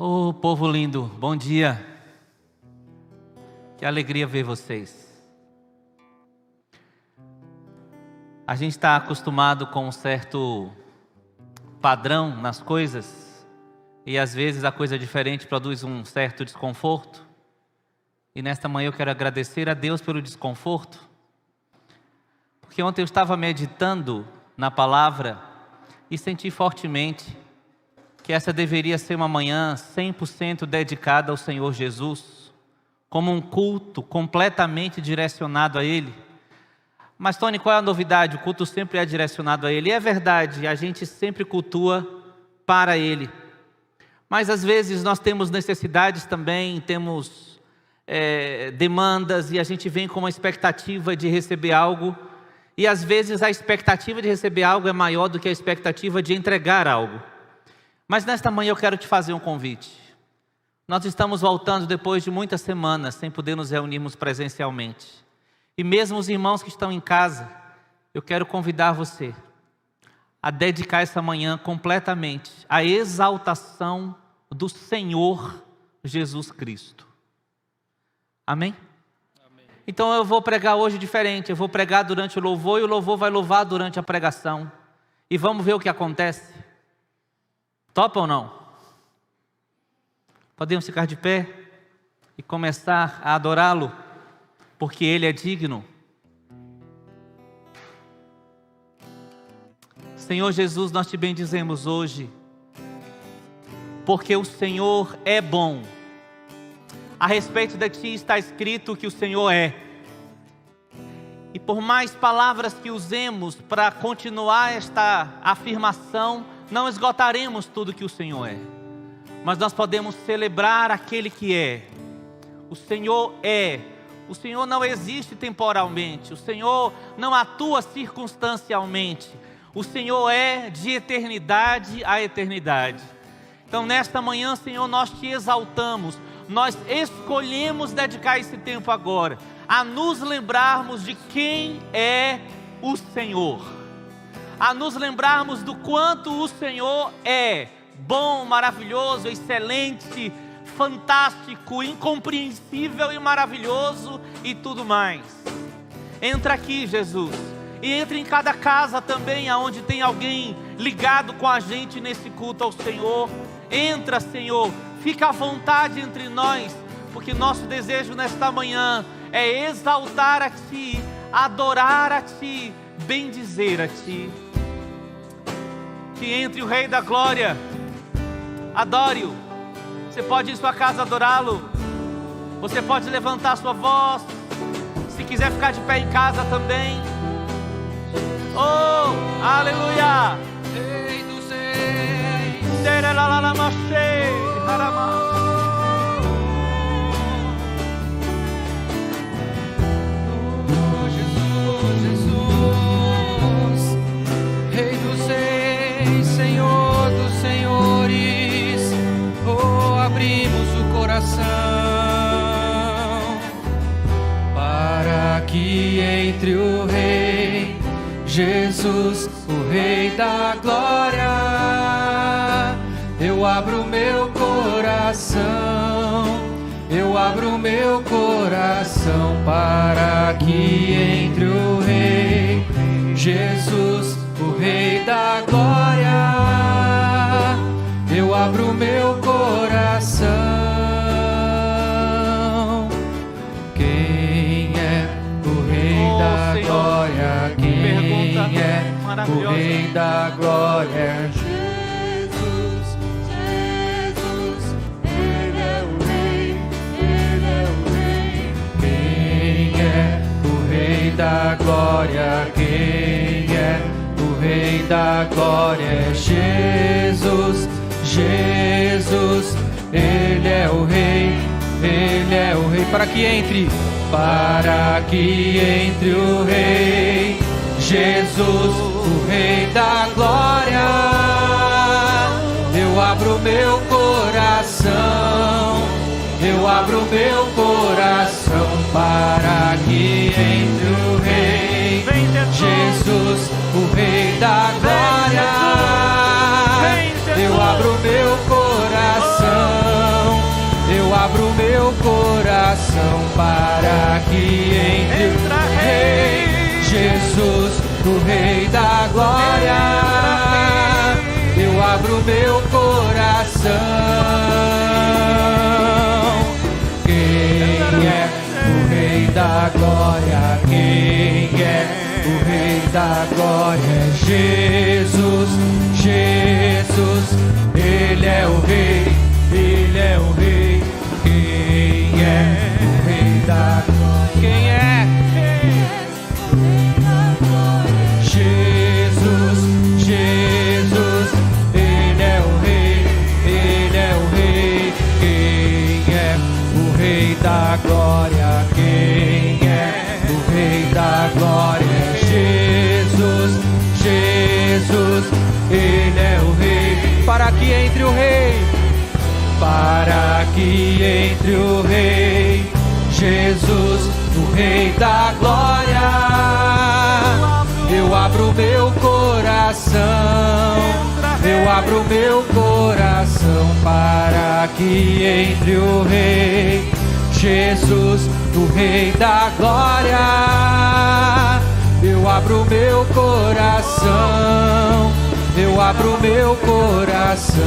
Ô povo lindo, bom dia. Que alegria ver vocês. A gente está acostumado com um certo padrão nas coisas e às vezes a coisa diferente produz um certo desconforto. E nesta manhã eu quero agradecer a Deus pelo desconforto, porque ontem eu estava meditando na palavra e senti fortemente que essa deveria ser uma manhã 100% dedicada ao Senhor Jesus, como um culto completamente direcionado a Ele. Mas Tony, qual é a novidade? O culto sempre é direcionado a Ele. E é verdade, a gente sempre cultua para Ele. Mas às vezes nós temos necessidades também, temos demandas, e a gente vem com uma expectativa de receber algo. E às vezes a expectativa de receber algo é maior do que a expectativa de entregar algo. Mas nesta manhã eu quero te fazer um convite. Nós estamos voltando depois de muitas semanas sem poder nos reunirmos presencialmente. E mesmo os irmãos que estão em casa, eu quero convidar você a dedicar essa manhã completamente à exaltação do Senhor Jesus Cristo. Amém? Amém. Então eu vou pregar hoje diferente. Eu vou pregar durante o louvor e o louvor vai louvar durante a pregação. E vamos ver o que acontece. Topa ou não? Podemos ficar de pé e começar a adorá-lo, porque Ele é digno. Senhor Jesus, nós te bendizemos hoje, porque o Senhor é bom. A respeito de ti está escrito que o Senhor é. E por mais palavras que usemos para continuar esta afirmação, não esgotaremos tudo que o Senhor é. Mas nós podemos celebrar aquele que é. O Senhor é. O Senhor não existe temporalmente. O Senhor não atua circunstancialmente. O Senhor é de eternidade a eternidade. Então nesta manhã, Senhor, nós te exaltamos. Nós escolhemos dedicar esse tempo agora a nos lembrarmos de quem é o Senhor, a nos lembrarmos do quanto o Senhor é bom, maravilhoso, excelente, fantástico, incompreensível e maravilhoso e tudo mais. Entra aqui, Jesus, e entre em cada casa também aonde tem alguém ligado com a gente nesse culto ao Senhor. Entra, Senhor, fica à vontade entre nós, porque nosso desejo nesta manhã é exaltar a Ti, adorar a Ti, bendizer a Ti. Que entre o Rei da Glória, adore-o. Você pode ir em sua casa adorá-lo, você pode levantar sua voz, se quiser ficar de pé em casa também. Oh, aleluia! Rei dos Reis, Serelalamachei, Haramá. Abrimos o coração para que entre o Rei Jesus, o Rei da Glória. Eu abro meu coração, eu abro meu coração para que entre o Rei Jesus, o Rei da Glória. Eu abro meu coração. Quem é o Rei da Senhor, Glória? Quem é o Rei da Glória? Jesus, Jesus, Ele é o Rei, Ele é o Rei. Quem é o Rei da Glória? Quem é o Rei da Glória? Jesus, Jesus, Ele é o Rei, Ele é o Rei. Para que entre o Rei Jesus, o Rei da Glória. Eu abro meu coração, eu abro meu coração para que entre o Rei Jesus, o Rei da Glória. Eu abro meu coração. abro meu coração para que entre o Rei Jesus, o Rei da Glória. Eu abro meu coração. Quem é o Rei da Glória? Quem é o Rei da Glória? Jesus, Jesus, Ele é o Rei, Ele é o Rei. Quem é o Rei da Glória? Quem é? Jesus, Jesus, Ele é o Rei, Ele é o Rei. Quem é o Rei da Glória? Quem é o Rei da Glória? Jesus, Jesus, Ele é o Rei. Para que entre o Rei, para que entre o Rei, Jesus, o Rei da Glória. Eu abro meu coração, eu abro meu coração para que entre o Rei, Jesus, o Rei da Glória. Eu abro meu coração, eu abro meu coração.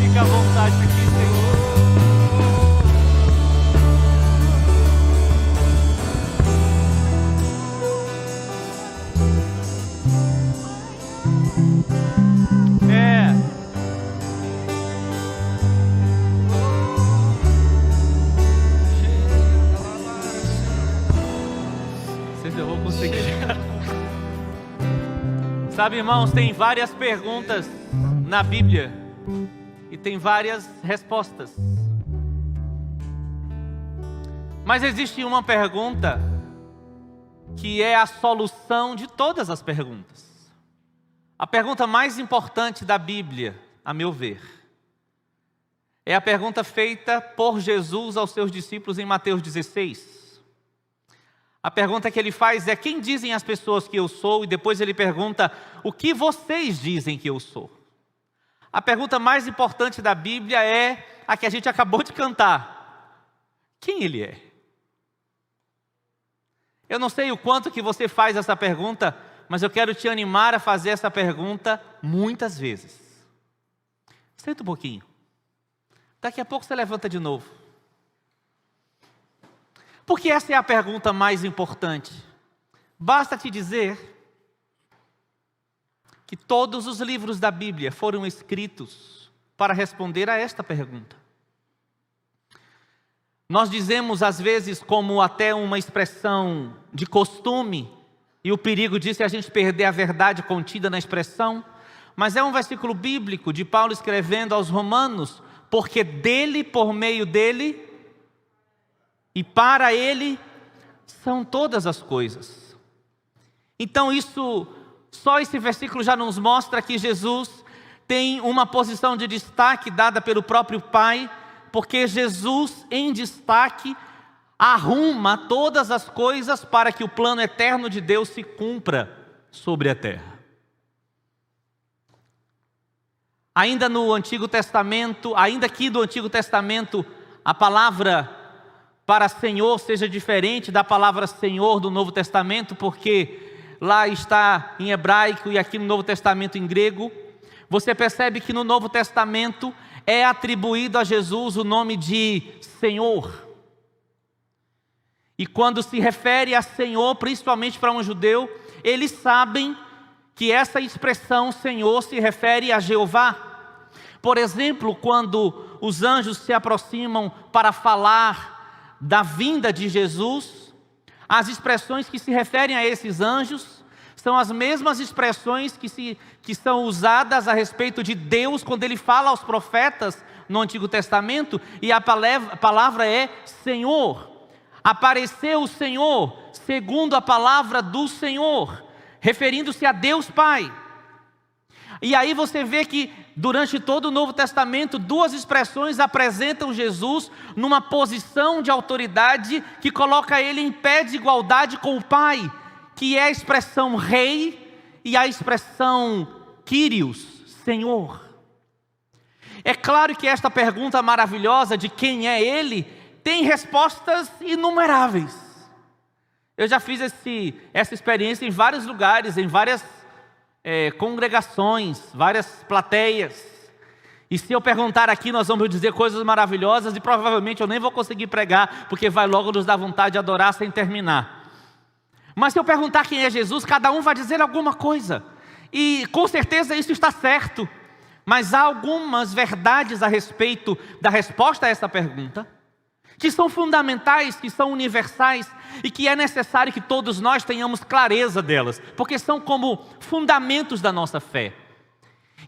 Fica à vontade aqui, Senhor. Eu vou conseguir. Sabe, irmãos, tem várias perguntas na Bíblia e tem várias respostas. Mas existe uma pergunta que é a solução de todas as perguntas. A pergunta mais importante da Bíblia, a meu ver, é a pergunta feita por Jesus aos seus discípulos em Mateus 16. A pergunta que ele faz é: quem dizem as pessoas que eu sou? E depois ele pergunta: o que vocês dizem que eu sou? A pergunta mais importante da Bíblia é a que a gente acabou de cantar: quem ele é? Eu não sei o quanto que você faz essa pergunta, mas eu quero te animar a fazer essa pergunta muitas vezes. Senta um pouquinho. Daqui a pouco você levanta de novo. Porque essa é a pergunta mais importante. Basta te dizer que todos os livros da Bíblia foram escritos para responder a esta pergunta. Nós dizemos às vezes como até uma expressão de costume, e o perigo disso é a gente perder a verdade contida na expressão, mas é um versículo bíblico de Paulo escrevendo aos Romanos: porque dele, por meio dele e para Ele são todas as coisas. Então só esse versículo já nos mostra que Jesus tem uma posição de destaque dada pelo próprio Pai, porque Jesus em destaque arruma todas as coisas para que o plano eterno de Deus se cumpra sobre a terra. Ainda no Antigo Testamento, ainda aqui do Antigo Testamento, a palavra para Senhor seja diferente da palavra Senhor do Novo Testamento, porque lá está em hebraico e aqui no Novo Testamento em grego. Você percebe que no Novo Testamento é atribuído a Jesus o nome de Senhor. E quando se refere a Senhor, principalmente para um judeu, eles sabem que essa expressão Senhor se refere a Jeová. Por exemplo, quando os anjos se aproximam para falar da vinda de Jesus, as expressões que se referem a esses anjos são as mesmas expressões que são usadas a respeito de Deus quando Ele fala aos profetas no Antigo Testamento, e a palavra é Senhor. Apareceu o Senhor segundo a palavra do Senhor, referindo-se a Deus Pai. E aí você vê que durante todo o Novo Testamento, duas expressões apresentam Jesus numa posição de autoridade que coloca Ele em pé de igualdade com o Pai, que é a expressão Rei e a expressão Kyrios, Senhor. É claro que esta pergunta maravilhosa de quem é Ele tem respostas inumeráveis. Eu já fiz essa experiência em vários lugares, em várias congregações, várias plateias. E se eu perguntar aqui, nós vamos dizer coisas maravilhosas e provavelmente eu nem vou conseguir pregar, porque vai logo nos dar vontade de adorar sem terminar. Mas se eu perguntar quem é Jesus, cada um vai dizer alguma coisa. E com certeza isso está certo. Mas há algumas verdades a respeito da resposta a essa pergunta, que são fundamentais, que são universais, e que é necessário que todos nós tenhamos clareza delas, porque são como fundamentos da nossa fé.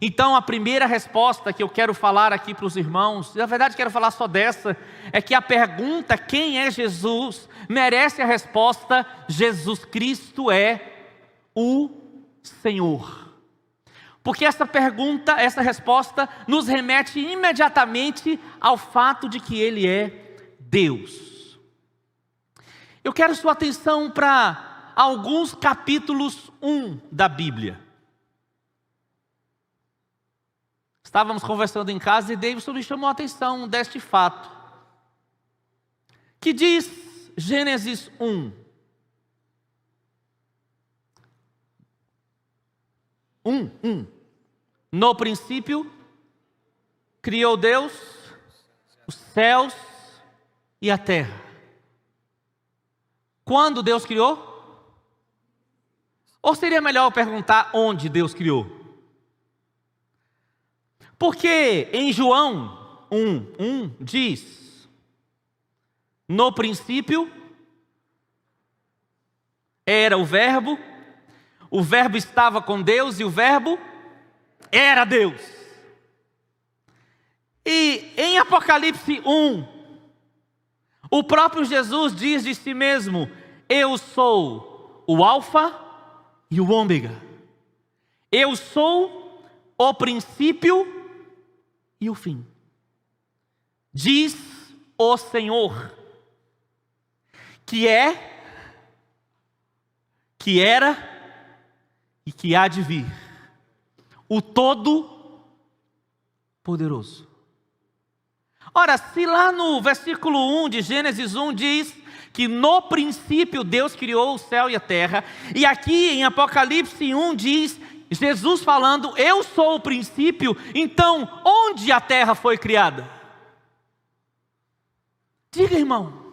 Então a primeira resposta que eu quero falar aqui para os irmãos, na verdade quero falar só dessa, é que a pergunta quem é Jesus, merece a resposta: Jesus Cristo é o Senhor. Porque essa pergunta, essa resposta nos remete imediatamente ao fato de que Ele é Deus. Eu quero sua atenção para alguns capítulos 1 da Bíblia. Estávamos conversando em casa e Davidson me chamou a atenção deste fato. Que diz Gênesis 1. 1. No princípio, criou Deus os céus e a terra. Quando Deus criou? Ou seria melhor perguntar onde Deus criou? Porque em João 1 diz: no princípio era o verbo estava com Deus e o verbo era Deus. E em Apocalipse 1, o próprio Jesus diz de si mesmo: eu sou o Alfa e o Ômega. Eu sou o princípio e o fim. Diz o Senhor, que é, que era e que há de vir, o Todo-Poderoso. Ora, se lá no versículo 1 de Gênesis 1 diz que no princípio Deus criou o céu e a terra, e aqui em Apocalipse 1 diz Jesus falando: eu sou o princípio, então onde a terra foi criada? Diga, irmão.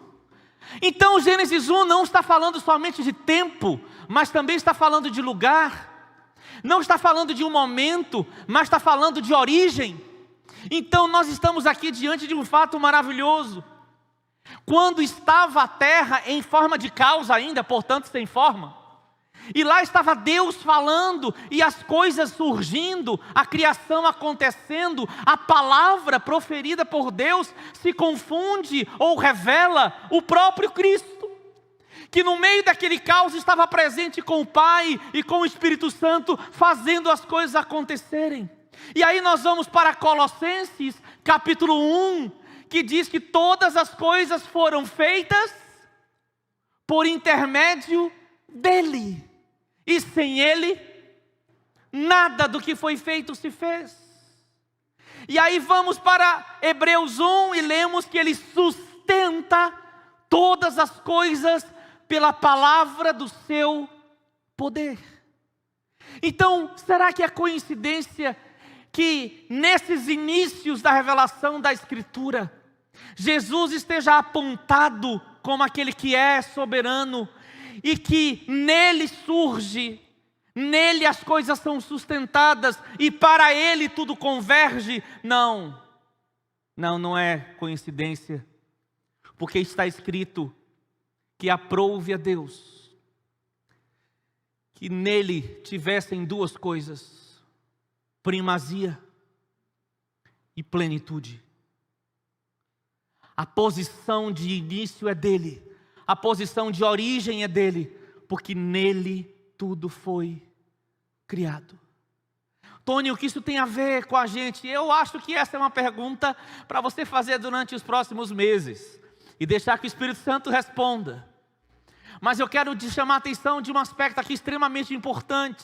Então Gênesis 1 não está falando somente de tempo, mas também está falando de lugar. Não está falando de um momento, mas está falando de origem. Então nós estamos aqui diante de um fato maravilhoso. Quando estava a terra em forma de caos ainda, portanto sem forma, e lá estava Deus falando, e as coisas surgindo, a criação acontecendo, a palavra proferida por Deus se confunde ou revela o próprio Cristo, que no meio daquele caos estava presente com o Pai e com o Espírito Santo, fazendo as coisas acontecerem. E aí nós vamos para Colossenses capítulo 1, que diz que todas as coisas foram feitas por intermédio dEle, e sem Ele, nada do que foi feito se fez. E aí vamos para Hebreus 1 e lemos que Ele sustenta todas as coisas pela palavra do seu poder. Então, será que é coincidência que nesses inícios da revelação da Escritura, Jesus esteja apontado como aquele que é soberano, e que nele surge, nele as coisas são sustentadas, e para ele tudo converge? Não é coincidência, porque está escrito que aprouve a Deus que nele tivessem duas coisas: primazia e plenitude. A posição de início é dele, a posição de origem é dele, porque nele tudo foi criado. Tony, o que isso tem a ver com a gente? Eu acho que essa é uma pergunta para você fazer durante os próximos meses e deixar que o Espírito Santo responda. Mas eu quero te chamar a atenção de um aspecto aqui extremamente importante.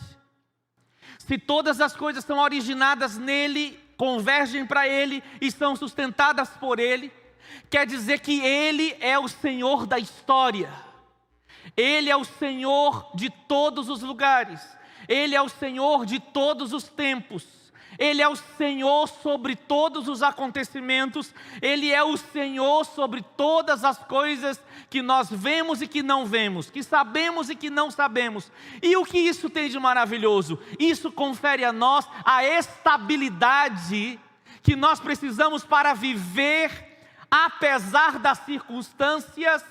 Se todas as coisas são originadas nele, convergem para ele e são sustentadas por ele, quer dizer que ele é o Senhor da história. Ele é o Senhor de todos os lugares. Ele é o Senhor de todos os tempos. Ele é o Senhor sobre todos os acontecimentos. Ele é o Senhor sobre todas as coisas que nós vemos e que não vemos, que sabemos e que não sabemos. E o que isso tem de maravilhoso? Isso confere a nós a estabilidade que nós precisamos para viver, apesar das circunstâncias,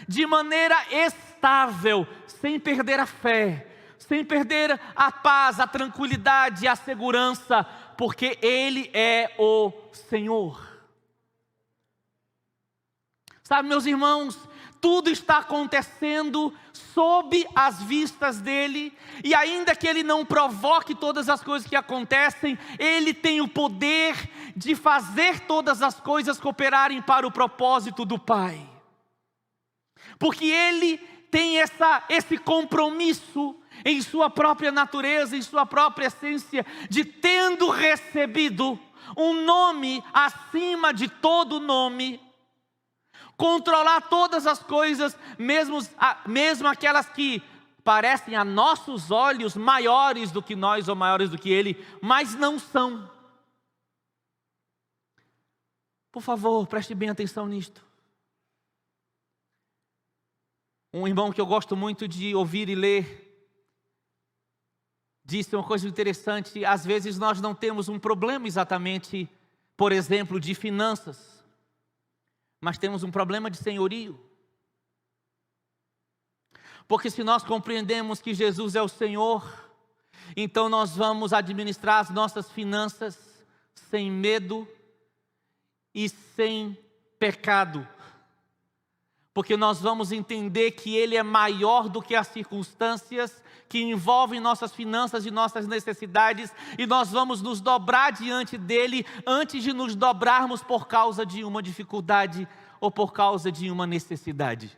de maneira estável, sem perder a fé, sem perder a paz, a tranquilidade, a segurança, porque Ele é o Senhor. Sabe, meus irmãos, tudo está acontecendo sob as vistas dEle, e ainda que Ele não provoque todas as coisas que acontecem, Ele tem o poder de fazer todas as coisas cooperarem para o propósito do Pai. Porque Ele tem esse compromisso em sua própria natureza, em sua própria essência, de tendo recebido um nome acima de todo nome, controlar todas as coisas, mesmo aquelas que parecem a nossos olhos maiores do que nós ou maiores do que Ele, mas não são. Por favor, preste bem atenção nisto. Um irmão que eu gosto muito de ouvir e ler disse uma coisa interessante: às vezes nós não temos um problema exatamente, por exemplo, de finanças, mas temos um problema de senhorio. Porque se nós compreendemos que Jesus é o Senhor, então nós vamos administrar as nossas finanças sem medo e sem pecado. Porque nós vamos entender que Ele é maior do que as circunstâncias que envolvem nossas finanças e nossas necessidades, e nós vamos nos dobrar diante dEle antes de nos dobrarmos por causa de uma dificuldade ou por causa de uma necessidade.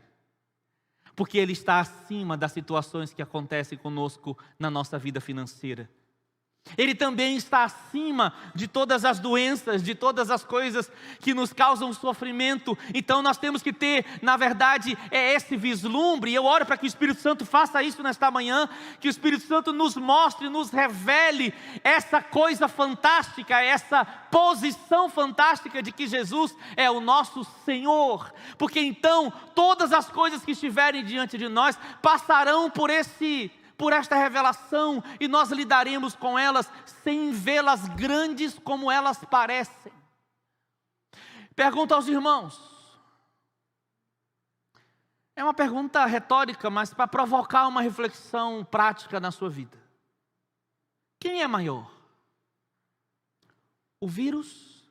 Porque Ele está acima das situações que acontecem conosco na nossa vida financeira. Ele também está acima de todas as doenças, de todas as coisas que nos causam sofrimento. Então nós temos que ter, na verdade, esse vislumbre. E eu oro para que o Espírito Santo faça isso nesta manhã, que o Espírito Santo nos mostre, nos revele essa coisa fantástica, essa posição fantástica de que Jesus é o nosso Senhor. Porque então todas as coisas que estiverem diante de nós passarão por esta revelação, e nós lidaremos com elas sem vê-las grandes como elas parecem. Pergunto aos irmãos, é uma pergunta retórica, mas para provocar uma reflexão prática na sua vida. Quem é maior? O vírus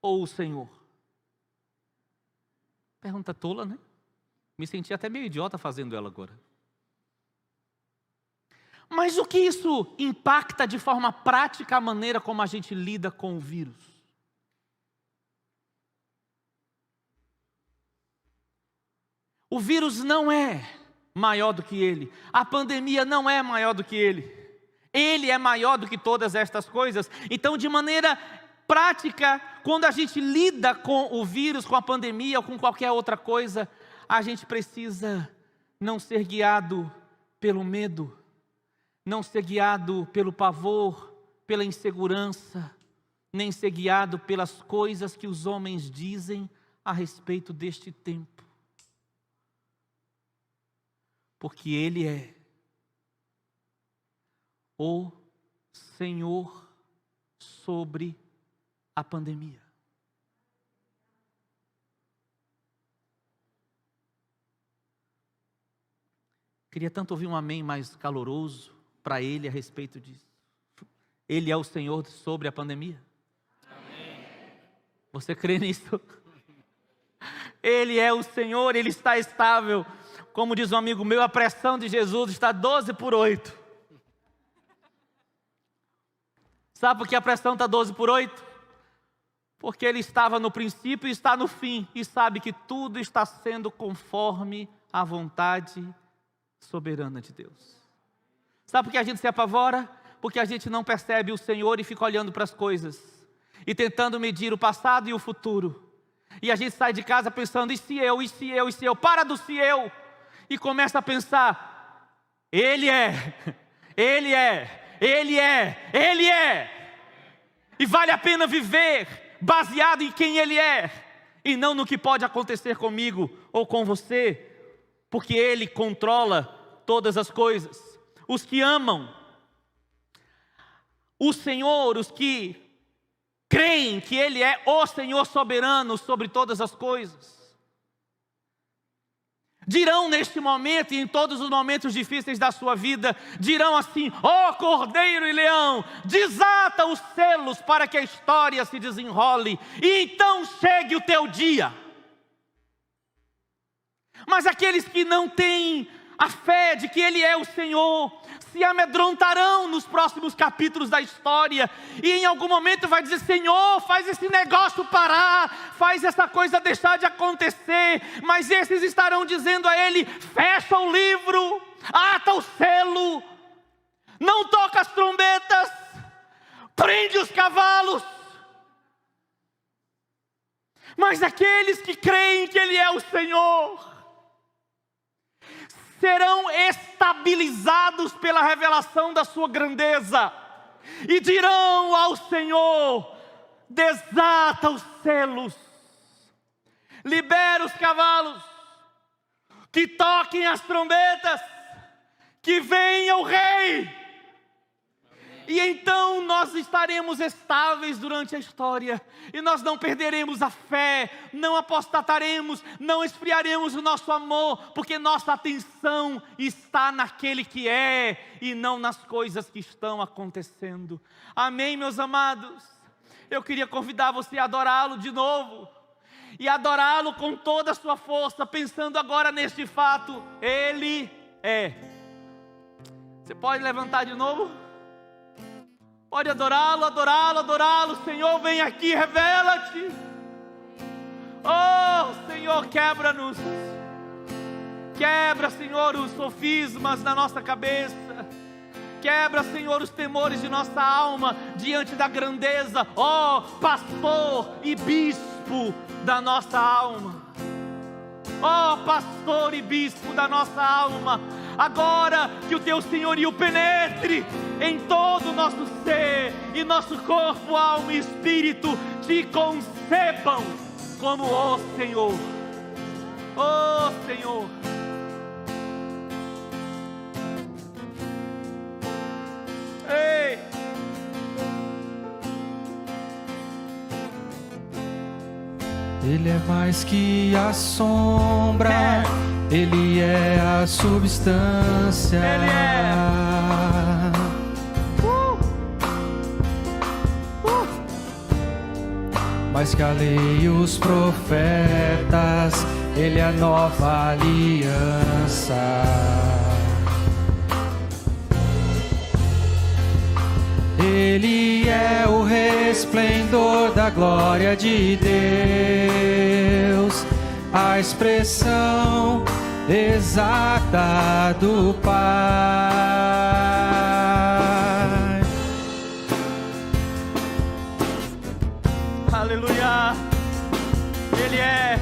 ou o Senhor? Pergunta tola, né? Me senti até meio idiota fazendo ela agora. Mas o que isso impacta de forma prática a maneira como a gente lida com o vírus? O vírus não é maior do que ele. A pandemia não é maior do que ele. Ele é maior do que todas estas coisas. Então, de maneira prática, quando a gente lida com o vírus, com a pandemia ou com qualquer outra coisa, a gente precisa não ser guiado pelo medo, não ser guiado pelo pavor, pela insegurança, nem ser guiado pelas coisas que os homens dizem a respeito deste tempo. Porque Ele é o Senhor sobre a pandemia. Queria tanto ouvir um amém mais caloroso para Ele a respeito disso. Ele é o Senhor sobre a pandemia? Amém. Você crê nisso? Ele é o Senhor, Ele está estável. Como diz um amigo meu, a pressão de Jesus está 12/8. Sabe por que a pressão está 12/8? Porque Ele estava no princípio e está no fim, e sabe que tudo está sendo conforme a vontade soberana de Deus. Sabe por que a gente se apavora? porque a gente não percebe o Senhor e fica olhando para as coisas e tentando medir o passado e o futuro. E a gente sai de casa pensando, e se eu, e se eu, e se eu? Para do se eu e começa a pensar, Ele é, Ele é, Ele é, Ele é. E vale a pena viver baseado em quem Ele é, e não no que pode acontecer comigo ou com você, porque Ele controla todas as coisas. Os que amam o Senhor, os que creem que Ele é o Senhor soberano sobre todas as coisas, dirão neste momento e em todos os momentos difíceis da sua vida, dirão assim: ó Cordeiro e Leão, desata os selos para que a história se desenrole, e então chegue o teu dia. Mas aqueles que não têm a fé de que Ele é o Senhor, se amedrontarão nos próximos capítulos da história, e em algum momento vai dizer: Senhor, faz esse negócio parar, faz essa coisa deixar de acontecer. Mas esses estarão dizendo a Ele: fecha o livro, ata o selo, não toca as trombetas, prende os cavalos. Mas aqueles que creem que Ele é o Senhor serão estabilizados pela revelação da sua grandeza, e dirão ao Senhor: desata os selos, libera os cavalos, que toquem as trombetas, que venha o Rei. E então nós estaremos estáveis durante a história, e nós não perderemos a fé, não apostataremos, não esfriaremos o nosso amor, porque nossa atenção está naquele que é, e não nas coisas que estão acontecendo. Amém, meus amados? Eu queria convidar você a adorá-lo de novo, e adorá-lo com toda a sua força, pensando agora neste fato: Ele é. Você pode levantar de novo? Pode adorá-lo, adorá-lo, adorá-lo. Senhor, vem aqui, revela-te. Oh, Senhor, quebra-nos. Quebra, Senhor, os sofismas da nossa cabeça. Quebra, Senhor, os temores de nossa alma diante da grandeza, ó pastor e bispo da nossa alma. Ó pastor e bispo da nossa alma, agora que o teu senhorio penetre em todo o nosso ser, e nosso corpo, alma e espírito te concebam como o Senhor. Ó Senhor, ei, Ele é mais que a sombra, Ele é a substância. Ele é. Mais que a lei e os profetas, Ele é a nova aliança. Ele é o resplendor da glória de Deus, a expressão exata do Pai. Aleluia. Ele é.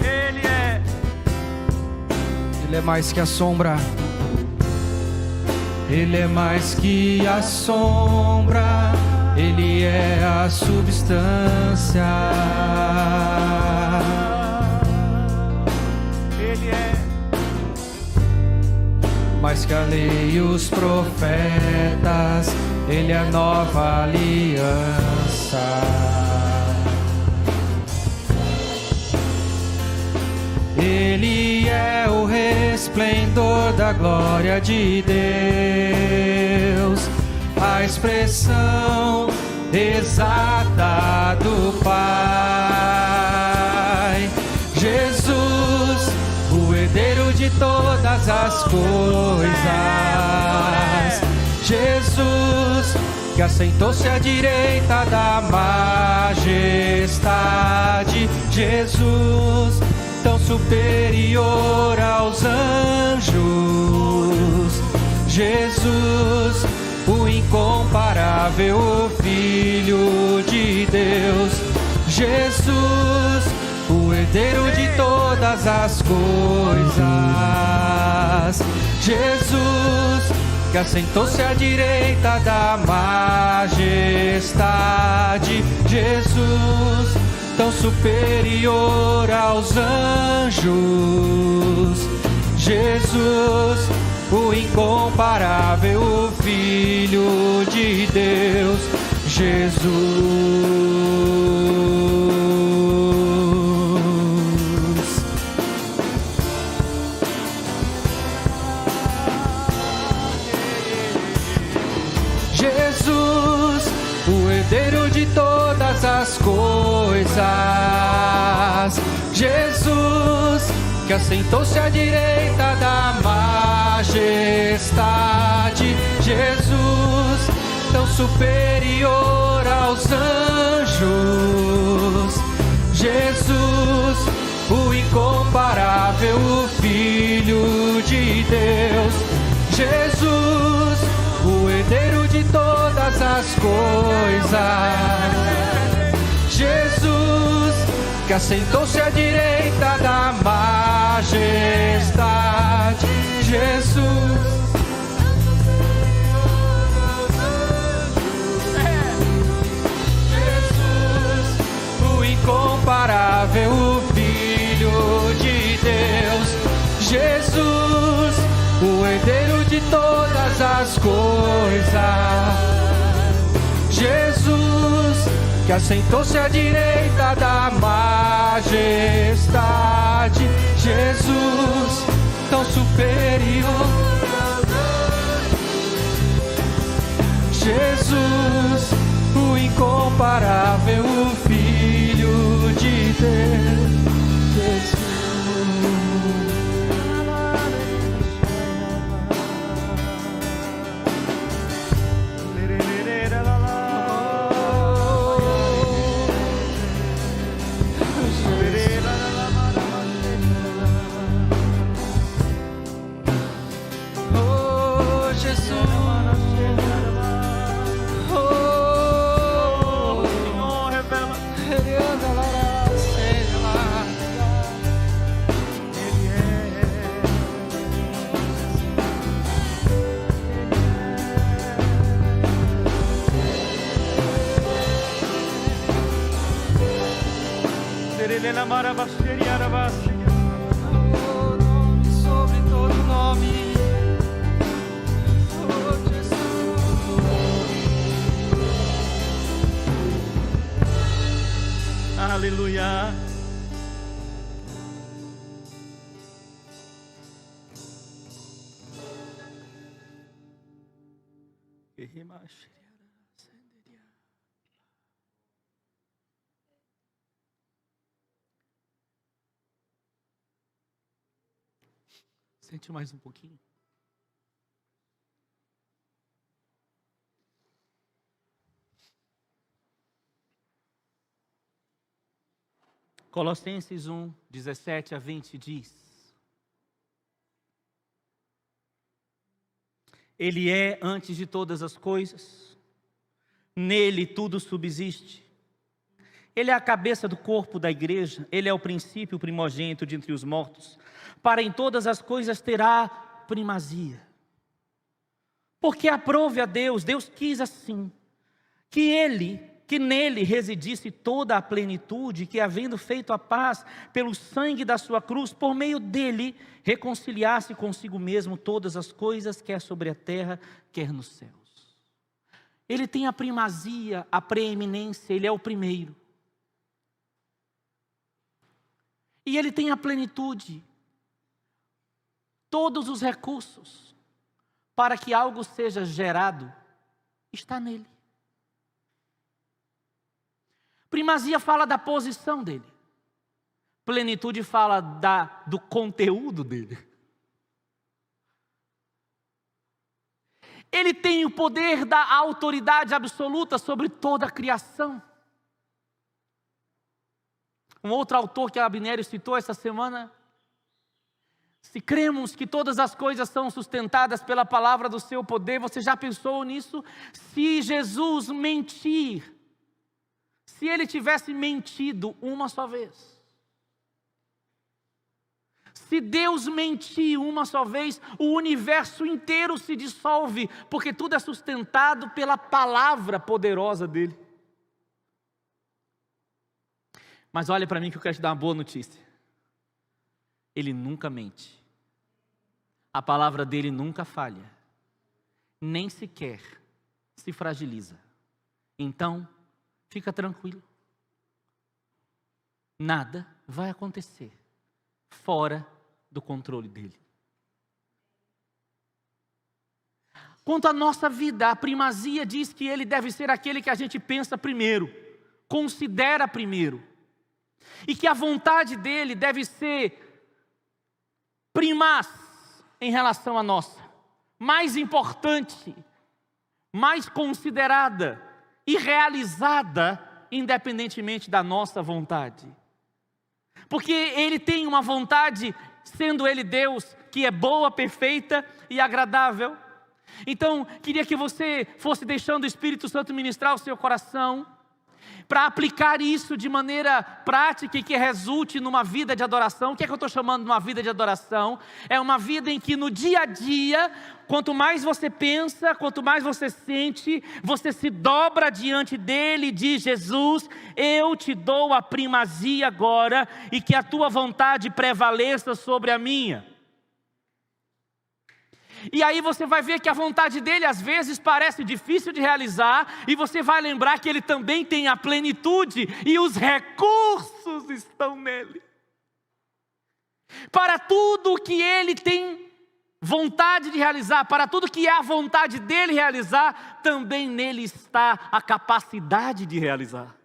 Ele é. Ele é mais que a sombra. Ele é mais que a sombra, Ele é a substância. Ele é. Mais que a lei e os profetas, Ele é a nova aliança. Ele é o resplendor da glória de Deus, a expressão exata do Pai. Jesus, o herdeiro de todas as coisas. Jesus, que assentou-se à direita da majestade. Jesus, tão superior aos anjos. Jesus, o incomparável, o Filho de Deus. Jesus, o herdeiro de todas as coisas. Jesus, que assentou-se à direita da majestade. Jesus, tão superior aos anjos. Jesus, o incomparável, o Filho de Deus. Jesus. Jesus, o herdeiro de todas as coisas. Jesus, que assentou-se à direita da majestade. Jesus, tão superior aos anjos. Jesus, o incomparável, o Filho de Deus. Jesus, o herdeiro de todas as coisas. Jesus, que assentou-se à direita da majestade. Jesus, Jesus, o incomparável, o Filho de Deus. Jesus, o herdeiro de todas as coisas. Jesus, que assentou-se à direita da majestade. Jesus, tão superior. Jesus, o incomparável, o Filho de Deus. Jesus. Sobre todo nome, oh Jesus. Aleluia. Sente mais um pouquinho. Colossenses 1, 17 a 20 diz: Ele é antes de todas as coisas, nele tudo subsiste. Ele é a cabeça do corpo da igreja, ele é o princípio primogênito de entre os mortos, para em todas as coisas terá primazia. Porque aprove a Deus, Deus quis assim, que nele residisse toda a plenitude, que havendo feito a paz pelo sangue da sua cruz, por meio dele, reconciliasse consigo mesmo todas as coisas, quer sobre a terra, quer nos céus. Ele tem a primazia, a preeminência, ele é o primeiro. E ele tem a plenitude, todos os recursos para que algo seja gerado, está nele. Primazia fala da posição dele. Plenitude fala do conteúdo dele. Ele tem o poder da autoridade absoluta sobre toda a criação. Um outro autor que a Abnério citou essa semana Se cremos que todas as coisas são sustentadas pela palavra do seu poder, você já pensou nisso? Se Jesus mentir, se ele tivesse mentido uma só vez, se Deus mentir uma só vez, o universo inteiro se dissolve, porque tudo é sustentado pela palavra poderosa dele. Mas olha para mim que eu quero te dar uma boa notícia. Ele nunca mente. A palavra dele nunca falha. Nem sequer se fragiliza. Então, fica tranquilo. Nada vai acontecer fora do controle dele. Quanto à nossa vida, a primazia diz que ele deve ser aquele que a gente pensa primeiro, considera primeiro. E que a vontade dele deve ser primaz em relação à nossa, mais importante, mais considerada e realizada independentemente da nossa vontade. Porque ele tem uma vontade, sendo ele Deus, que é boa, perfeita e agradável. Então, queria que você fosse deixando o Espírito Santo ministrar o seu coração, para aplicar isso de maneira prática e que resulte numa vida de adoração. O que é que eu estou chamando de uma vida de adoração? É uma vida em que no dia a dia, quanto mais você pensa, quanto mais você sente, você se dobra diante dele e diz: Jesus, eu te dou a primazia agora, e que a tua vontade prevaleça sobre a minha. E aí você vai ver que a vontade dele às vezes parece difícil de realizar, e você vai lembrar que ele também tem a plenitude e os recursos estão nele. Para tudo que ele tem vontade de realizar, para tudo que é a vontade dele realizar, também nele está a capacidade de realizar.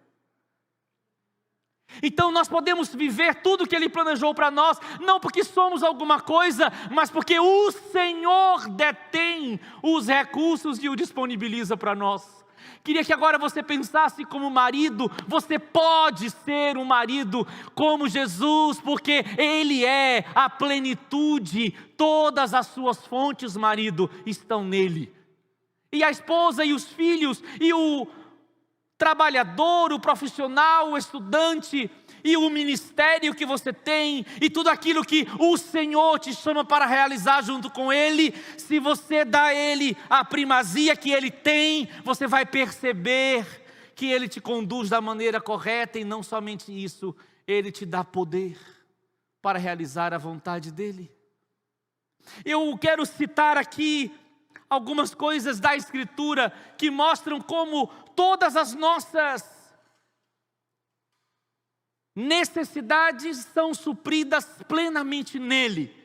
Então nós podemos viver tudo que ele planejou para nós, não porque somos alguma coisa, mas porque o Senhor detém os recursos e o disponibiliza para nós. Queria que agora você pensasse como marido. Você pode ser um marido como Jesus, porque Ele é a plenitude. Todas as suas fontes, marido, estão nele. E a esposa e os filhos e o trabalhador, o profissional, o estudante e o ministério que você tem e tudo aquilo que o Senhor te chama para realizar junto com Ele, se você dá a Ele a primazia que Ele tem, você vai perceber que Ele te conduz da maneira correta, e não somente isso, Ele te dá poder para realizar a vontade dEle. Eu quero citar aqui algumas coisas da Escritura que mostram como todas as nossas necessidades são supridas plenamente nele.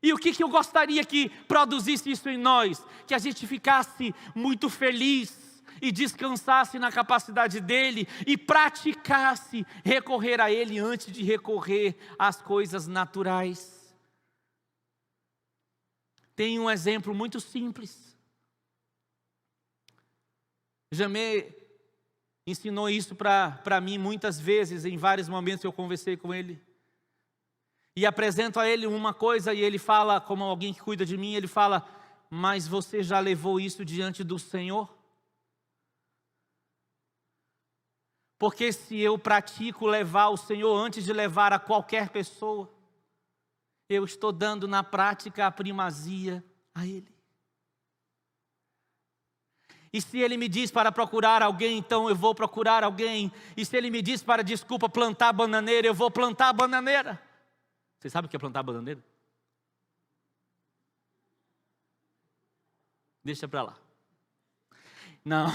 E o que eu gostaria que produzisse isso em nós? Que a gente ficasse muito feliz e descansasse na capacidade dele e praticasse recorrer a ele antes de recorrer às coisas naturais. Tem um exemplo muito simples. Jamê ensinou isso para mim muitas vezes, em vários momentos eu conversei com ele. E apresento a ele uma coisa e ele fala, como alguém que cuida de mim, ele fala: mas você já levou isso diante do Senhor? Porque se eu pratico levar o Senhor antes de levar a qualquer pessoa, eu estou dando na prática a primazia a Ele. E se Ele me diz para procurar alguém, então eu vou procurar alguém. E se Ele me diz para, plantar bananeira, eu vou plantar bananeira. Você sabe o que é plantar bananeira? Deixa para lá. Não.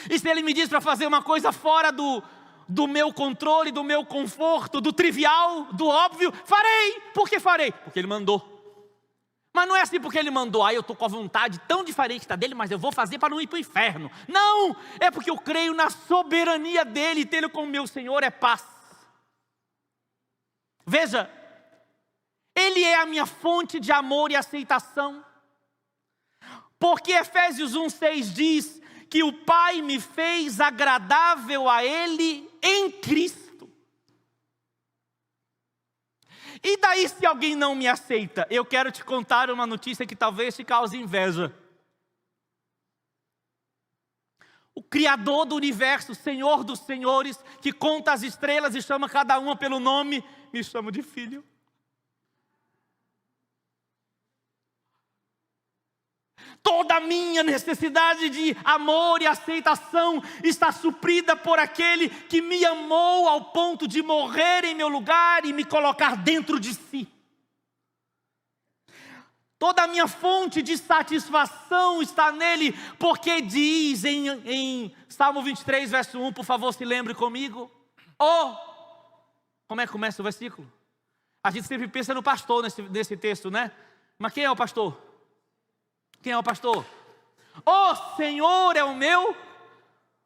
E se Ele me diz para fazer uma coisa fora do meu controle, do meu conforto, do trivial, do óbvio, farei. Por que farei? Porque Ele mandou. Mas não é assim porque Ele mandou: eu estou com a vontade tão diferente da dele, mas eu vou fazer para não ir para o inferno. Não, é porque eu creio na soberania dele, e tê-lo como meu Senhor é paz. Veja, Ele é a minha fonte de amor e aceitação. Porque Efésios 1:6 diz que o Pai me fez agradável a Ele em Cristo. E daí se alguém não me aceita? Eu quero te contar uma notícia que talvez te cause inveja. O Criador do universo, Senhor dos senhores, que conta as estrelas e chama cada uma pelo nome, me chama de filho. Toda a minha necessidade de amor e aceitação está suprida por aquele que me amou ao ponto de morrer em meu lugar e me colocar dentro de si. Toda a minha fonte de satisfação está nele, porque diz em Salmo 23, verso 1, por favor, se lembre comigo. Como é que começa o versículo? A gente sempre pensa no pastor nesse texto, né? Mas quem é o pastor? Quem é o pastor? O Senhor é o meu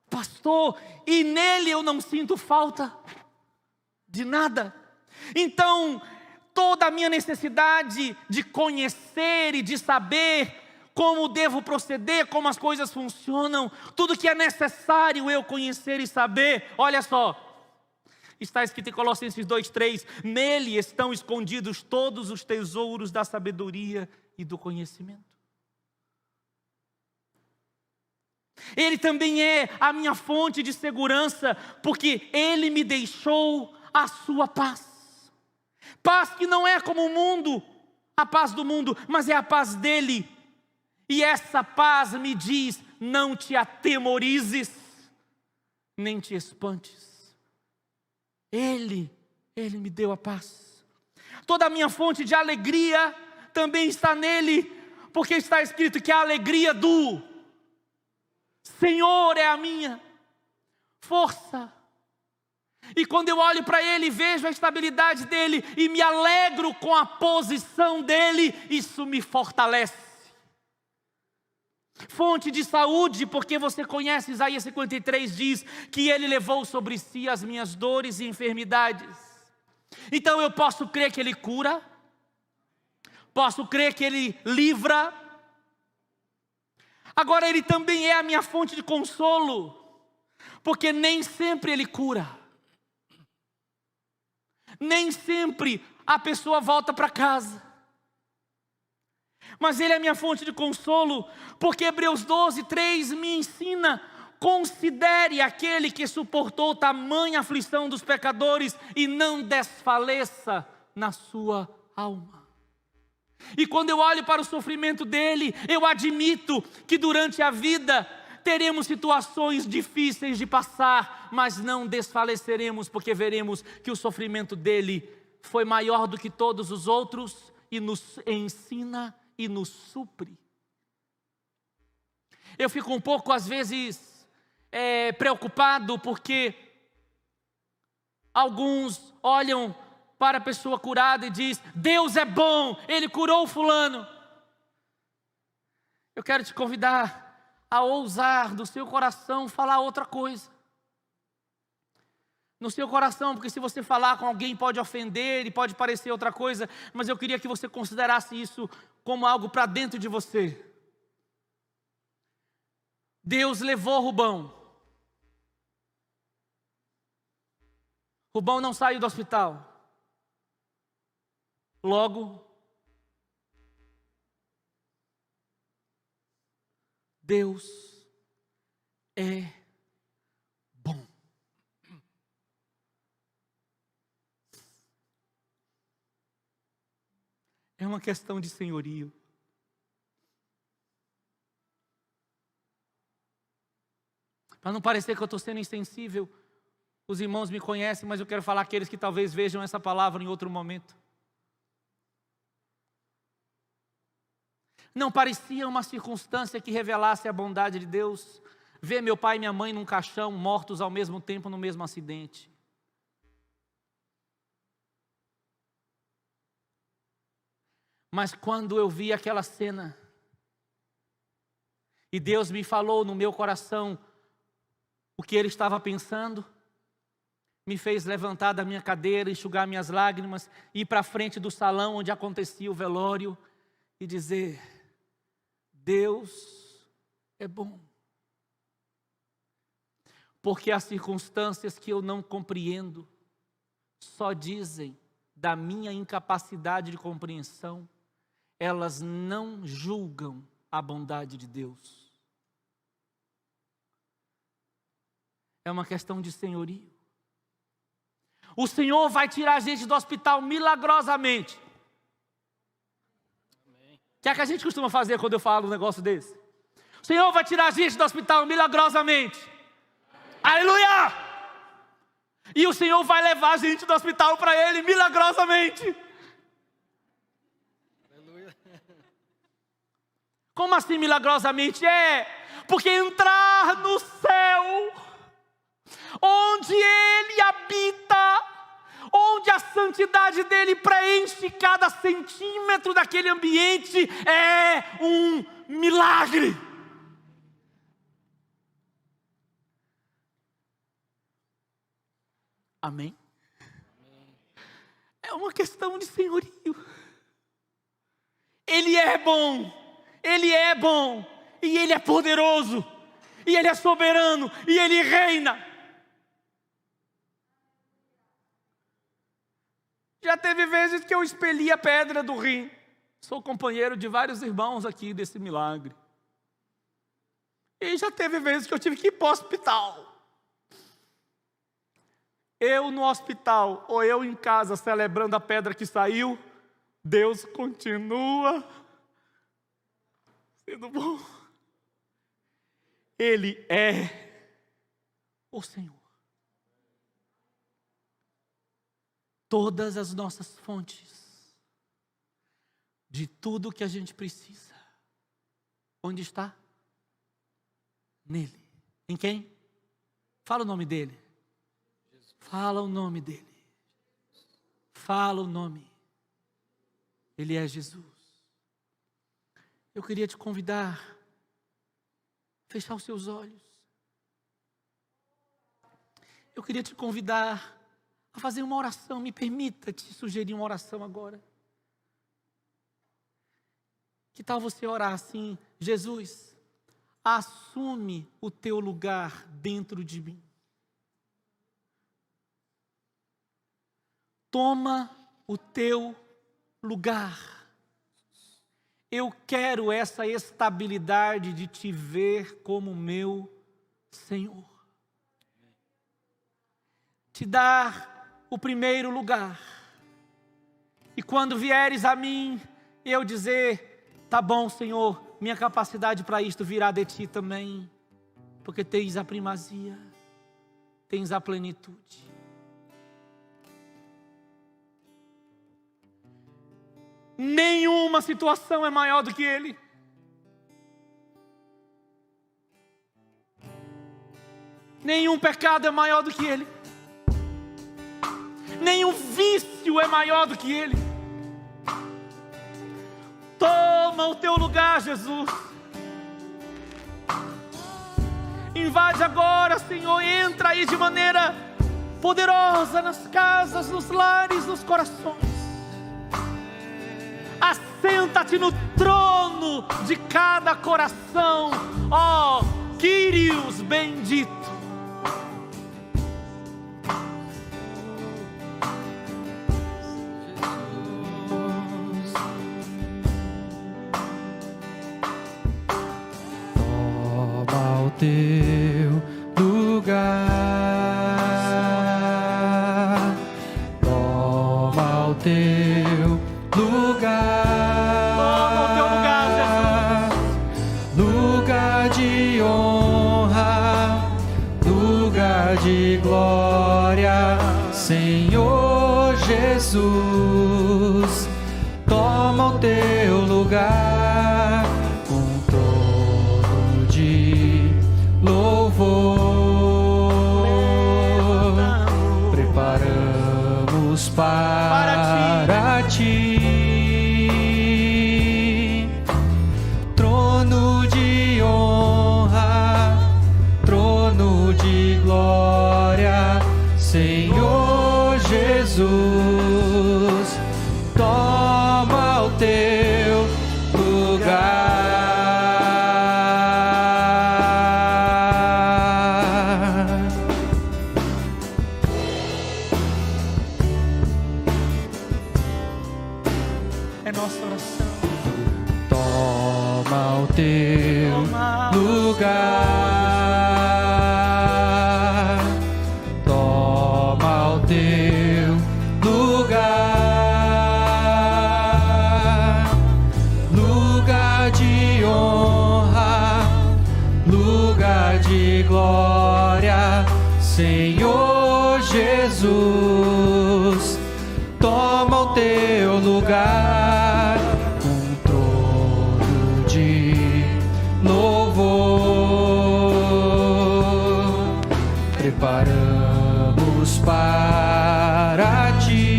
pastor, e nele eu não sinto falta de nada. Então, toda a minha necessidade de conhecer e de saber como devo proceder, como as coisas funcionam, tudo que é necessário eu conhecer e saber, olha só, está escrito em Colossenses 2:3, nele estão escondidos todos os tesouros da sabedoria e do conhecimento. Ele também é a minha fonte de segurança, porque Ele me deixou a sua paz. Paz que não é como o mundo, a paz do mundo, mas é a paz dEle. E essa paz me diz, não te atemorizes, nem te espantes. Ele me deu a paz. Toda a minha fonte de alegria também está nele, porque está escrito que a alegria do Senhor é a minha força. E quando eu olho para Ele, vejo a estabilidade dEle e me alegro com a posição dEle, isso me fortalece. Fonte de saúde, porque você conhece Isaías 53, diz que Ele levou sobre si as minhas dores e enfermidades. Então eu posso crer que Ele cura, posso crer que Ele livra. Agora Ele também é a minha fonte de consolo, porque nem sempre Ele cura, nem sempre a pessoa volta para casa, mas Ele é a minha fonte de consolo, porque Hebreus 12:3 me ensina, considere aquele que suportou tamanha aflição dos pecadores e não desfaleça na sua alma. E quando eu olho para o sofrimento dele, eu admito que durante a vida teremos situações difíceis de passar, mas não desfaleceremos, porque veremos que o sofrimento dele foi maior do que todos os outros e nos ensina e nos supre. Eu fico um pouco, às vezes, preocupado, porque alguns olham para a pessoa curada e diz, Deus é bom, Ele curou o fulano. Eu quero te convidar a ousar do seu coração falar outra coisa. No seu coração, porque se você falar com alguém pode ofender e pode parecer outra coisa, mas eu queria que você considerasse isso como algo para dentro de você. Deus levou Rubão. Rubão não saiu do hospital. Logo, Deus é bom. É uma questão de senhorio. Para não parecer que eu estou sendo insensível, os irmãos me conhecem, mas eu quero falar àqueles que talvez vejam essa palavra em outro momento. Não parecia uma circunstância que revelasse a bondade de Deus ver meu pai e minha mãe num caixão, mortos ao mesmo tempo no mesmo acidente. Mas quando eu vi aquela cena, e Deus me falou no meu coração o que Ele estava pensando, me fez levantar da minha cadeira, enxugar minhas lágrimas, ir para a frente do salão onde acontecia o velório e dizer, Deus é bom. Porque as circunstâncias que eu não compreendo só dizem da minha incapacidade de compreensão, elas não julgam a bondade de Deus. É uma questão de senhorio. O Senhor vai tirar a gente do hospital milagrosamente. O que é que a gente costuma fazer quando eu falo um negócio desse? O Senhor vai tirar a gente do hospital milagrosamente. Aleluia! E o Senhor vai levar a gente do hospital para Ele milagrosamente. Aleluia. Como assim milagrosamente? Porque entrar no céu, onde Ele habita, onde a santidade dEle preenche cada centímetro daquele ambiente, é um milagre. Amém? É uma questão de senhorio. Ele é bom, e Ele é poderoso, e Ele é soberano, e Ele reina. Já teve vezes que eu expeli a pedra do rim. Sou companheiro de vários irmãos aqui desse milagre. E já teve vezes que eu tive que ir para o hospital. Eu no hospital, ou eu em casa celebrando a pedra que saiu, Deus continua sendo bom. Ele é o Senhor. Todas as nossas fontes, de tudo que a gente precisa, onde está? Nele. Em quem? Fala o nome dele. Fala o nome dele. Fala o nome. Ele é Jesus. Eu queria te convidar a fechar os seus olhos. Eu queria te convidar a fazer uma oração. Me permita te sugerir uma oração agora. Que tal você orar assim? Jesus, assume o teu lugar dentro de mim. Toma o teu lugar. Eu quero essa estabilidade de te ver como meu Senhor. Te dar o primeiro lugar. E quando vieres a mim, eu dizer, tá bom, Senhor, minha capacidade para isto virá de ti também. Porque tens a primazia, tens a plenitude. Nenhuma situação é maior do que Ele. Nenhum pecado é maior do que Ele. Nenhum vício é maior do que Ele. Toma o teu lugar, Jesus. Invade agora, Senhor. Entra aí de maneira poderosa nas casas, nos lares, nos corações. Assenta-te no trono de cada coração, ó Kyrios bendito. Toma o teu lugar. Toma o teu lugar. Toma o teu lugar, Jesus. Lugar de honra, lugar de glória, Senhor Jesus. Toma o teu lugar com trono de louvor. Preparamos para ti. Trono de honra, trono de glória, Senhor Jesus. teu lugar. Toma o teu lugar. Lugar de honra, lugar de glória, Senhor Jesus. Toma o teu lugar, um trono de louvor. Preparamos para ti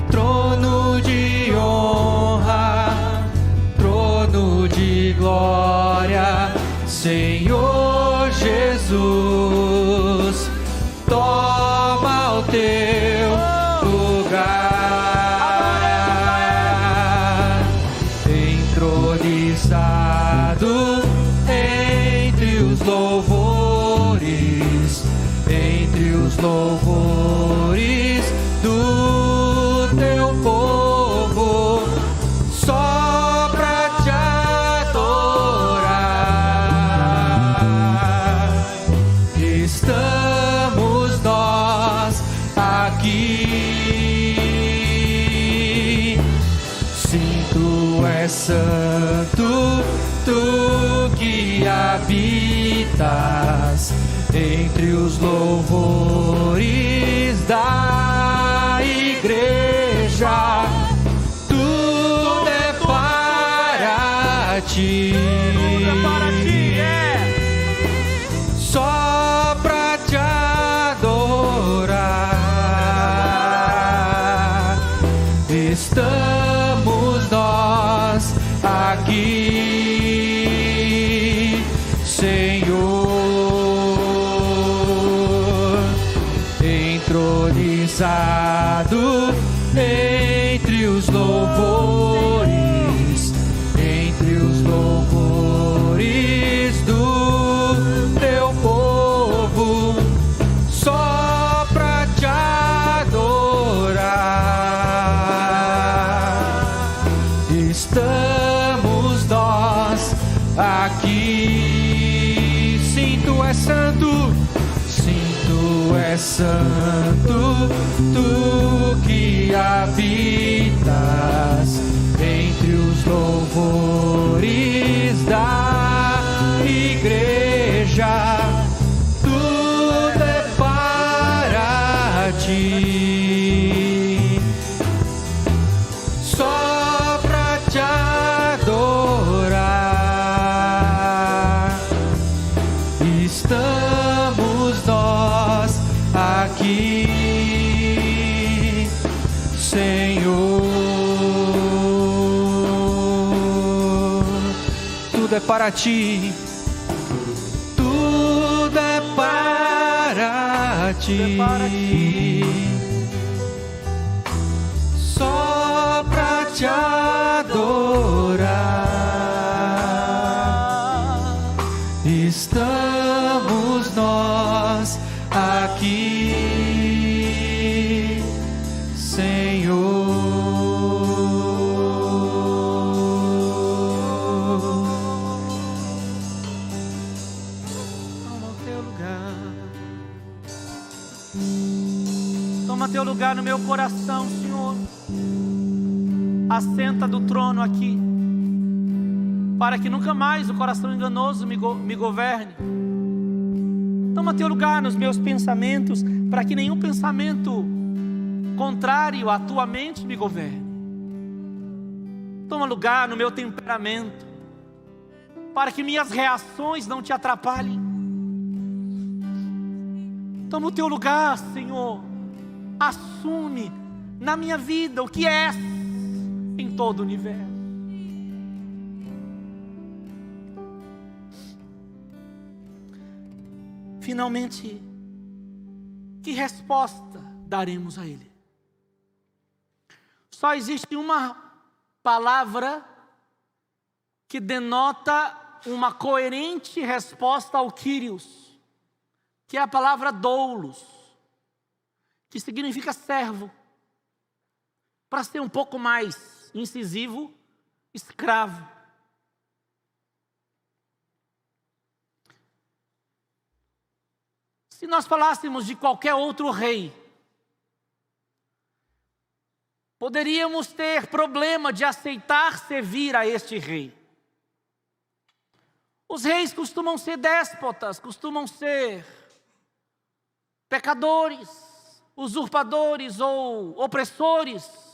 trono de honra, trono de glória, Senhor Jesus. Toma o teu lugar, entronizado entre os louvores, entre os louvores do teu povo, só pra te adorar. Estamos nós aqui. Sim, tu és santo, tu que habitas entre os louvores da igreja. Tudo é para ti. Só pra te adorar. Estamos nós aqui, Senhor, entronizado entre os louvores, entre os louvores do teu povo, só pra te adorar. Estamos nós aqui. Sim, tu és santo, sim, tu és santo, tu que habitas entre os louvores da igreja. Tudo é para ti, só pra te adorar. Estamos nós aqui, Senhor. Tudo é para ti, tudo é para ti, só pra te adorar. Estamos nós aqui, Senhor. Toma o teu lugar. Toma teu lugar no meu coração, Senhor. Assenta do trono aqui, para que nunca mais o coração enganoso me governe. Toma teu lugar nos meus pensamentos, para que nenhum pensamento contrário à tua mente me governe. Toma lugar no meu temperamento, para que minhas reações não te atrapalhem. Toma o teu lugar, Senhor. Assume na minha vida o que és em todo o universo. Finalmente, que resposta daremos a Ele? Só existe uma palavra que denota uma coerente resposta ao Kyrios, que é a palavra doulos, que significa servo. Para ser um pouco mais incisivo escravo. Se nós falássemos de qualquer outro rei, poderíamos ter problema de aceitar servir a este rei. Os reis costumam ser déspotas, costumam ser pecadores, usurpadores ou opressores.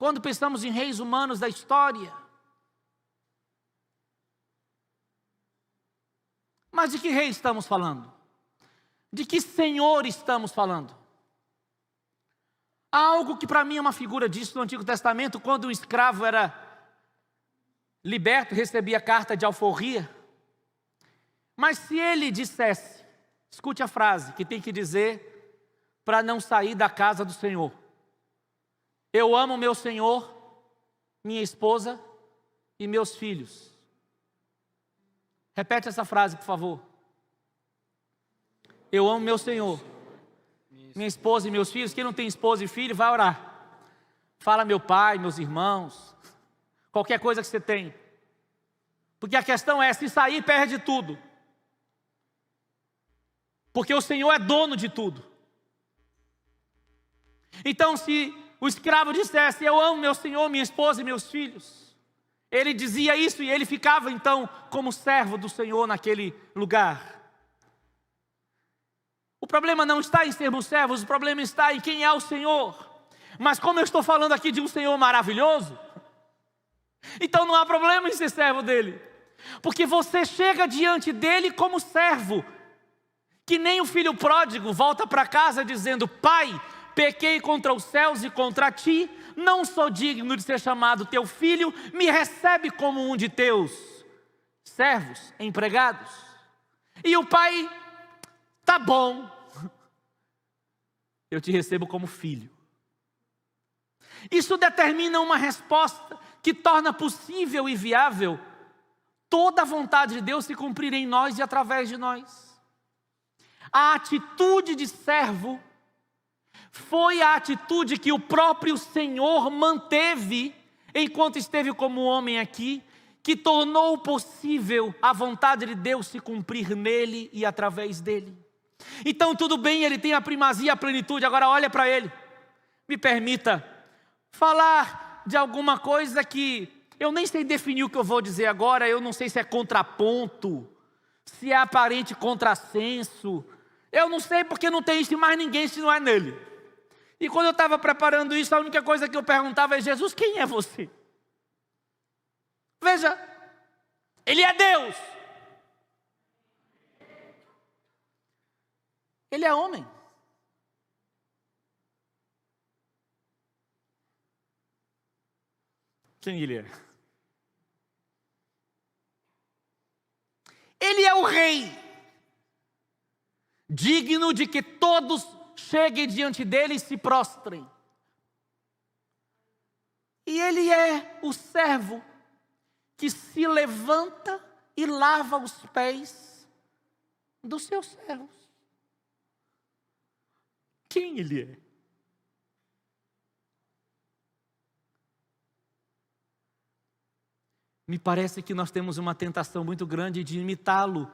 Quando pensamos em reis humanos da história. Mas de que rei estamos falando? De que senhor estamos falando? Há algo que para mim é uma figura disso no Antigo Testamento, quando um escravo era liberto, recebia carta de alforria. Mas se ele dissesse, escute a frase que tem que dizer para não sair da casa do Senhor: eu amo meu Senhor, minha esposa e meus filhos. Repete essa frase, por favor. Eu amo meu Senhor, minha esposa e meus filhos. Quem não tem esposa e filho, vai orar. Fala meu pai, meus irmãos, qualquer coisa que você tem. Porque a questão é, se sair, perde tudo. Porque o Senhor é dono de tudo. Então, se o escravo dissesse, eu amo meu Senhor, minha esposa e meus filhos, ele dizia isso e ele ficava então como servo do Senhor naquele lugar. O problema não está em sermos servos, o problema está em quem é o Senhor. Mas como eu estou falando aqui de um Senhor maravilhoso, então não há problema em ser servo dele. Porque você chega diante dele como servo. Que nem o filho pródigo volta para casa dizendo, pai, pequei contra os céus e contra ti, não sou digno de ser chamado teu filho, me recebe como um de teus servos, empregados. E o pai, tá bom, eu te recebo como filho. Isso determina uma resposta que torna possível e viável toda a vontade de Deus se cumprir em nós e através de nós. A atitude de servo foi a atitude que o próprio Senhor manteve enquanto esteve como homem aqui, que tornou possível a vontade de Deus se cumprir nele e através dele. Então tudo bem, ele tem a primazia, a plenitude. Agora olha para ele. Me permita falar de alguma coisa que eu nem sei definir o que eu vou dizer agora. Eu não sei se é contraponto, se é aparente contrassenso. Eu não sei porque não tem isso em mais ninguém se não é nele. E quando eu estava preparando isso, a única coisa que eu perguntava é, Jesus, quem é você? Veja, ele é Deus. Ele é homem. Quem ele é? Ele é o rei, digno de que todos cheguem diante dele e se prostrem. E ele é o servo que se levanta e lava os pés dos seus servos. Quem ele é? Me parece que nós temos uma tentação muito grande de imitá-lo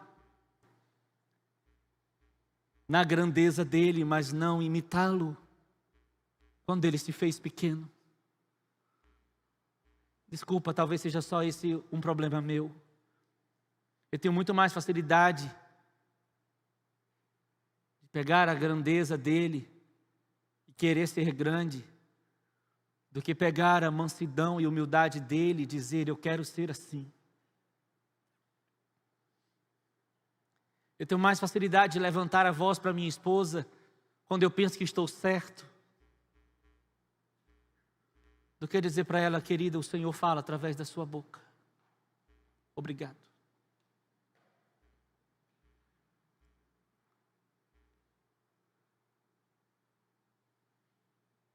na grandeza dele, mas não imitá-lo quando ele se fez pequeno. Desculpa, talvez seja só esse um problema meu. Eu tenho muito mais facilidade de pegar a grandeza dele e querer ser grande, do que pegar a mansidão e humildade dele e dizer, eu quero ser assim. Eu tenho mais facilidade de levantar a voz para minha esposa quando eu penso que estou certo, do que dizer para ela, querida, o Senhor fala através da sua boca. Obrigado.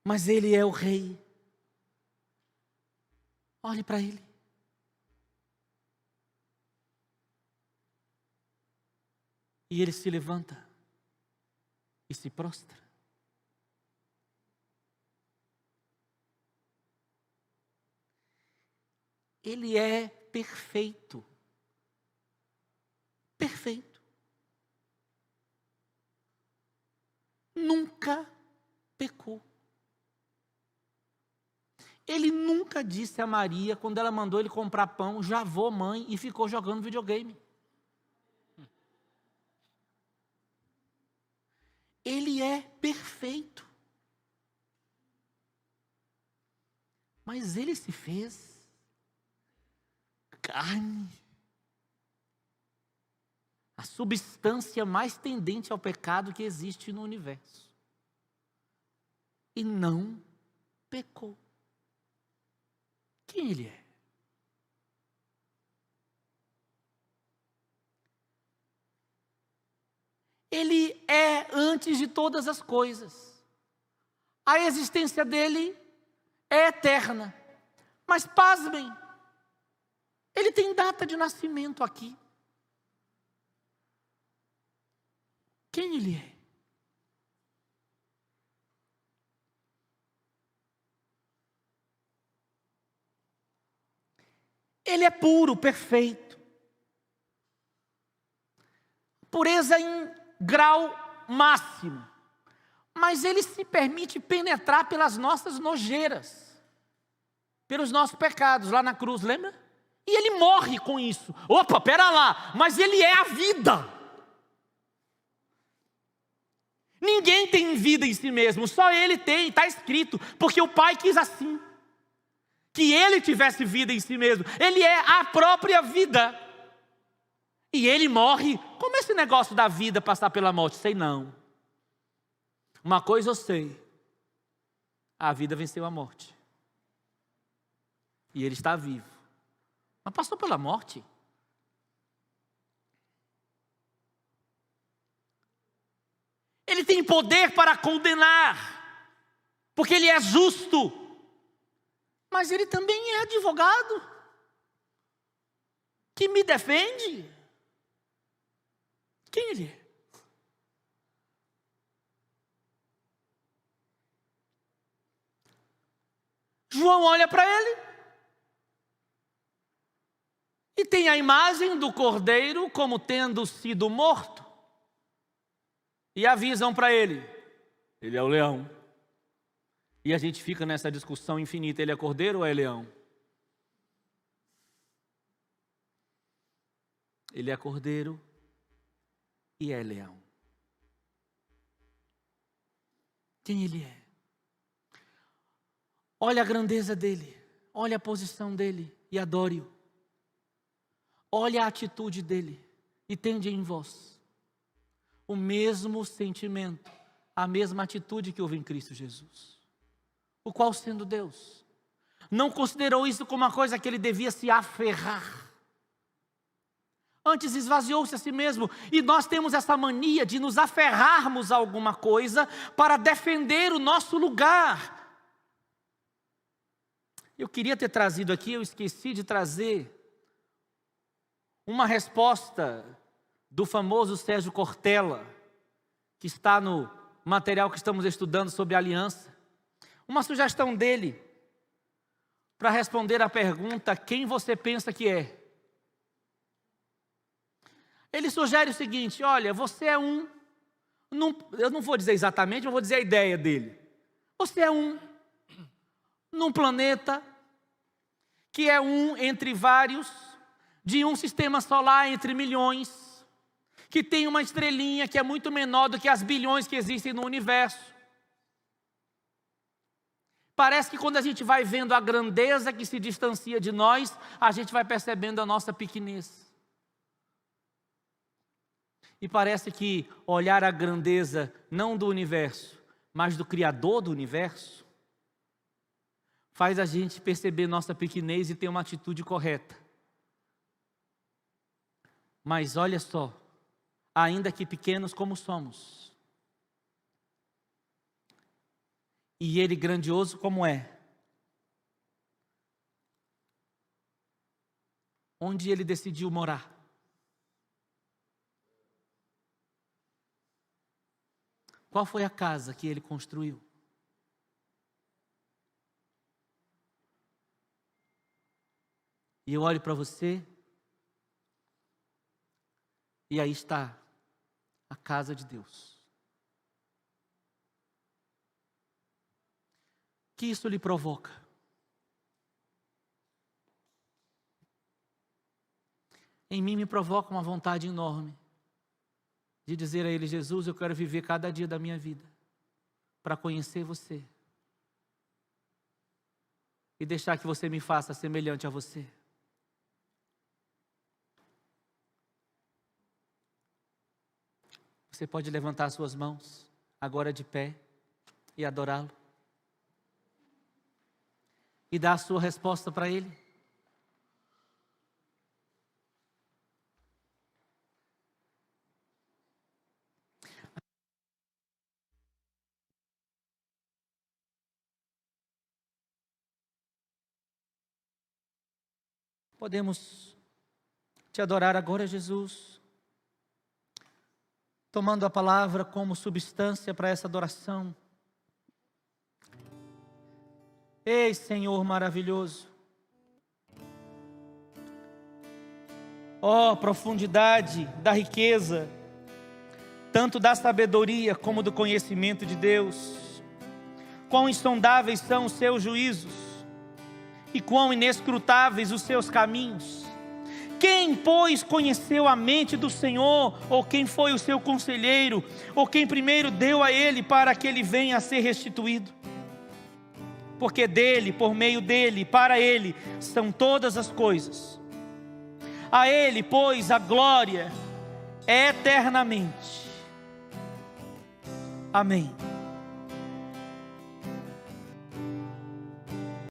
Mas ele é o rei. Olhe para ele. E ele se levanta e se prostra. Ele é perfeito. Perfeito. Nunca pecou. Ele nunca disse a Maria, quando ela mandou ele comprar pão, já vou, mãe, e ficou jogando videogame. Ele é perfeito. Mas ele se fez carne. A substância mais tendente ao pecado que existe no universo. E não pecou. Quem ele é? Ele é antes de todas as coisas. A existência dele é eterna. Mas pasmem, ele tem data de nascimento aqui. Quem ele é? Ele é puro, perfeito. Pureza em grau máximo. Mas ele se permite penetrar pelas nossas nojeiras, pelos nossos pecados, lá na cruz, lembra? E ele morre com isso. Opa, pera lá, mas ele é a vida. Ninguém tem vida em si mesmo, só ele tem, está escrito, porque o Pai quis assim, que ele tivesse vida em si mesmo. Ele é a própria vida. E ele morre. Como é esse negócio da vida passar pela morte? Sei não. Uma coisa eu sei. A vida venceu a morte. E ele está vivo. Mas passou pela morte? Ele tem poder para condenar, porque ele é justo. Mas ele também é advogado, que me defende. Quem ele é? João olha para ele e tem a imagem do cordeiro como tendo sido morto. E avisam para ele, ele é o leão. E a gente fica nessa discussão infinita, ele é cordeiro ou é leão? Ele é cordeiro e é leão. Quem ele é? Olha a grandeza dele, olha a posição dele e adore-o. Olha a atitude dele e tende em vós o mesmo sentimento, a mesma atitude que houve em Cristo Jesus, o qual, sendo Deus, não considerou isso como uma coisa que ele devia se aferrar. Antes esvaziou-se a si mesmo. E nós temos essa mania de nos aferrarmos a alguma coisa para defender o nosso lugar. Eu queria ter trazido aqui, eu esqueci de trazer uma resposta do famoso Sérgio Cortella, que está no material que estamos estudando sobre aliança. Uma sugestão dele para responder à pergunta: quem você pensa que é? Ele sugere o seguinte: olha, você é eu não vou dizer exatamente, mas vou dizer a ideia dele. Você é num planeta que é entre vários, de um sistema solar entre milhões, que tem uma estrelinha que é muito menor do que as bilhões que existem no universo. Parece que quando a gente vai vendo a grandeza que se distancia de nós, a gente vai percebendo a nossa pequenez. E parece que olhar a grandeza não do universo, mas do Criador do universo, faz a gente perceber nossa pequenez e ter uma atitude correta. Mas olha só, ainda que pequenos como somos, e Ele grandioso como é, onde Ele decidiu morar? Qual foi a casa que Ele construiu? E eu olho para você, e aí está a casa de Deus. O que isso lhe provoca? Em mim me provoca uma vontade enorme de dizer a Ele: Jesus, eu quero viver cada dia da minha vida para conhecer você e deixar que você me faça semelhante a você. Você pode levantar suas mãos agora de pé e adorá-lo e dar a sua resposta para Ele. Podemos te adorar agora, Jesus, tomando a palavra como substância para essa adoração. Ei, Senhor maravilhoso, ó profundidade da riqueza, tanto da sabedoria como do conhecimento de Deus. Quão insondáveis são os seus juízos e quão inescrutáveis os seus caminhos. Quem, pois, conheceu a mente do Senhor? Ou quem foi o seu conselheiro? Ou quem primeiro deu a ele para que ele venha a ser restituído? Porque dele, por meio dele, para ele, são todas as coisas. A ele, pois, a glória eternamente. Amém.